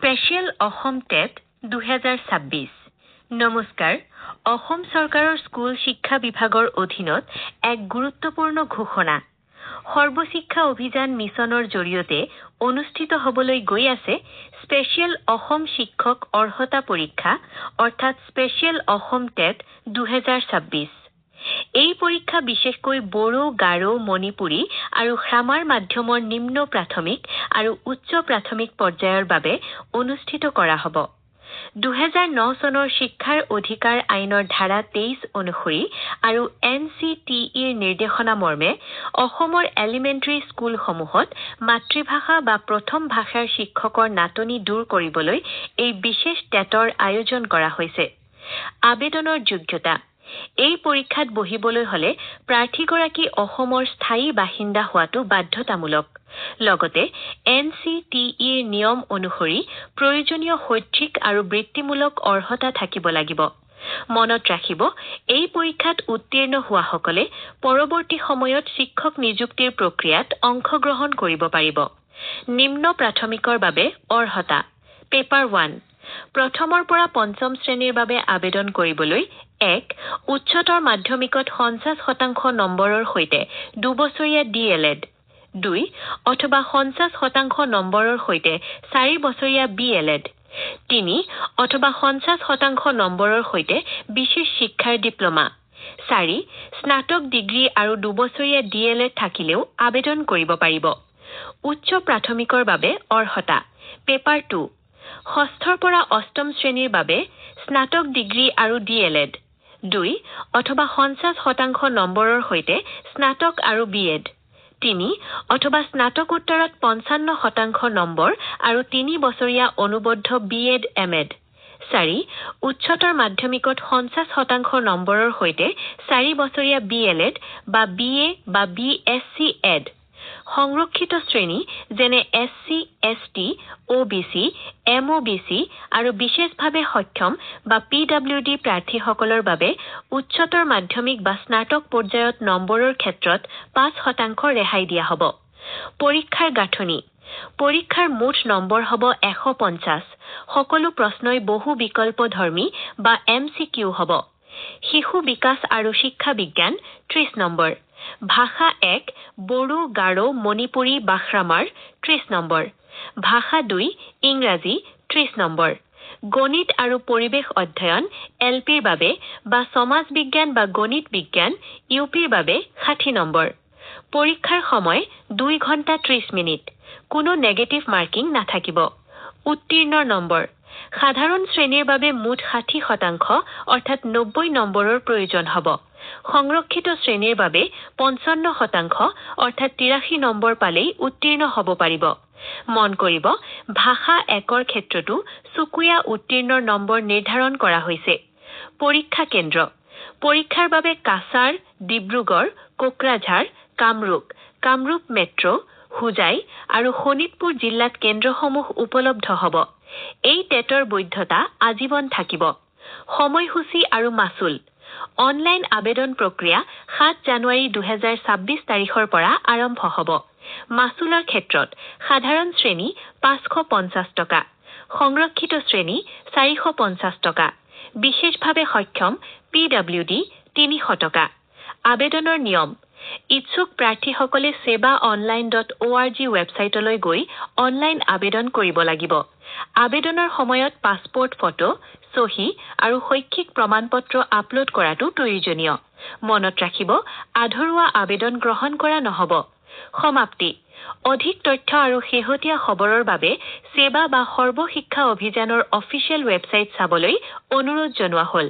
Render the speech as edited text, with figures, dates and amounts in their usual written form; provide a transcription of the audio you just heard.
Special Assam TET 2026 নমস্কাৰ অসম চৰকাৰৰ school শিক্ষা বিভাগৰ অধীনত এক গুৰুত্বপূৰ্ণ ঘোষণা সৰ্বশিক্ষা অভিযান মিছনৰ জৰিয়তে অনুষ্ঠিত হ'বলৈ গৈ আছে স্পেচিয়েল অসম শিক্ষক অৰ্হতা পৰীক্ষা অৰ্থাৎ স্পেচিয়েল অসম টেট 2026 এই পৰীক্ষা বিশেষকৈ বড়ো, গাৰো, মণিপুৰী আৰু হ্ৰামাৰ মাধ্যমৰ নিম্ন প্ৰাথমিক আৰু উচ্চ প্ৰাথমিক পৰ্যায়ৰ বাবে অনুষ্ঠিত কৰা হ'ব। 2009 চনৰ শিক্ষাৰ অধিকাৰ আইনৰ ধাৰা 23 অনুসৰি আৰু NCTEৰ নিৰ্দেশনা মৰ্মে অসমৰ এলিমেণ্টাৰী স্কুলসমূহত মাতৃভাষা বা প্ৰথম ভাষাৰ শিক্ষকৰ নাটনি দূৰ কৰিবলৈ এই বিশেষ টেটৰ আয়োজন কৰা হৈছে। আবেদনৰ যোগ্যতা এই পৰীক্ষাত বহিবলৈ হলে প্ৰাৰ্থীগৰাকী অসমৰ স্থায়ী বাসিন্দা হোৱাটো বাধ্যতামূলক। লগতে NCTEৰ নিয়ম অনুসৰি প্ৰয়োজনীয় শৈক্ষিক আৰু বৃত্তিমূলক অৰ্হতা থাকিব লাগিব। মনত ৰাখিব এই পৰীক্ষাত উত্তীৰ্ণ হোৱাসকলে পৰৱৰ্তী সময়ত শিক্ষক নিযুক্তিৰ প্ৰক্ৰিয়াত অংশগ্ৰহণ কৰিব পাৰিব। নিম্ন প্ৰাথমিকৰ বাবে অৰ্হতা পেপাৰ 1 প্ৰথমৰ পৰা পঞ্চম শ্ৰেণীৰ বাবে আবেদন কৰিবলৈ 1. উচ্চতৰ মাধ্যমিকত 50% নম্বৰৰ সৈতে 2 বছৰীয়া DLED 2. অথবা 50% নম্বৰৰ সৈতে 4 বছৰীয়া BLED 3. অথবা 50% নম্বৰৰ সৈতে বিশেষ শিক্ষাৰ ডিপ্ল'মা 4. স্নাতক ডিগ্ৰী আৰু 2 বছৰীয়া DLED থাকিলেও আবেদন কৰিব পাৰিব। উচ্চ প্ৰাথমিকৰ বাবে অৰ্হতা পেপাৰ 2 ষষ্ঠৰ পৰা অষ্টম শ্ৰেণীৰ বাবে স্নাতক ডিগ্ৰী আৰু DLED 2 অথবা 50% নম্বৰৰ সৈতে স্নাতক আৰু BEd 3 অথবা স্নাতকোত্তৰত 55% নম্বৰ আৰু 3 বছৰীয়া অনুবদ্ধ BEd MEd 4 উচ্চতৰ মাধ্যমিকত 50% নম্বৰৰ সৈতে 4 বছৰীয়া BLEd বা BA বা BSc Ed সংৰক্ষিত শ্ৰেণী যেনে SC, ST, OBC, MOBC আৰু বিশেষভাৱে সক্ষম বা PWD প্ৰাৰ্থীসকলৰ বাবে উচ্চতৰ মাধ্যমিক বা স্নাতক পৰ্যায়ত নম্বৰৰ ক্ষেত্ৰত 5% ৰেহাই দিয়া হ'ব। পৰীক্ষাৰ গাঁথনি পৰীক্ষাৰ মুঠ নম্বৰ হ'ব 150 সকলো প্ৰশ্নই বহু বিকল্পধৰ্মী বা MCQ হ'ব। শিশু বিকাশ আৰু শিক্ষা বিজ্ঞান 30 নম্বৰ ভাষা 1 বড়ো, গাৰো, মণিপুৰী বা হ্ৰামাৰ 30 নম্বৰ ভাষা 2 ইংৰাজী 30 নম্বৰ গণিত আৰু পৰিৱেশ অধ্যয়ন LPৰ বাবে বা সমাজ বিজ্ঞান বা গণিত বিজ্ঞান UPৰ বাবে 60 নম্বৰ পৰীক্ষাৰ সময় 2 ঘণ্টা 30 মিনিট কোনো নেগেটিভ মাৰ্কিং নাথাকিব। উত্তীৰ্ণ নম্বৰ সাধাৰণ শ্ৰেণীৰ বাবে মুঠ 60% অৰ্থাৎ 90 নম্বৰৰ প্ৰয়োজন হ'ব। সংৰক্ষিত শ্ৰেণীৰ বাবে 55% অৰ্থাৎ 83 নম্বৰ পালেই উত্তীৰ্ণ হ'ব পাৰিব। মন কৰিব ভাষা 1ৰ ক্ষেত্ৰতো চুকুয়া উত্তীৰ্ণৰ নম্বৰ নিৰ্ধাৰণ কৰা হৈছে। পৰীক্ষা কেন্দ্ৰ পৰীক্ষাৰ বাবে কাছাৰ, ডিব্ৰুগড়, কোকৰাঝাৰ, কামৰূপ মেট্ৰ', হোজাই আৰু শোণিতপুৰ জিলাত কেন্দ্ৰসমূহ উপলব্ধ হ'ব। এই টেটৰ বৈধতা আজীৱন থাকিব। সময়সূচী আৰু মাচুল অনলাইন আবেদন প্ৰক্ৰিয়া 7 জানুৱাৰী 2026 তাৰিখৰ পৰা আৰম্ভ হ'ব। মাচুলৰ ক্ষেত্ৰত সাধাৰণ শ্ৰেণী 550 টকা, সংৰক্ষিত শ্ৰেণী 450 টকা, বিশেষভাৱে সক্ষম PWD 300 টকা। আবেদনৰ নিয়ম ইচ্ছুক প্ৰাৰ্থীসকলে sebaonline.org ৱেবছাইটলৈ গৈ অনলাইন আবেদন কৰিব লাগিব। আবেদনৰ সময়ত পাছপোৰ্ট ফটো, চহী আৰু শৈক্ষিক প্ৰমাণপত্ৰ আপলোড কৰাটো প্ৰয়োজনীয়। মনত ৰাখিব আধৰুৱা আবেদন গ্ৰহণ কৰা নহ'ব। সমাপ্তি অধিক তথ্য আৰু শেহতীয়া খবৰৰ বাবে সেবা বা সৰ্বশিক্ষা অভিযানৰ অফিচিয়েল ৱেবছাইট চাবলৈ অনুৰোধ জনোৱা হ'ল।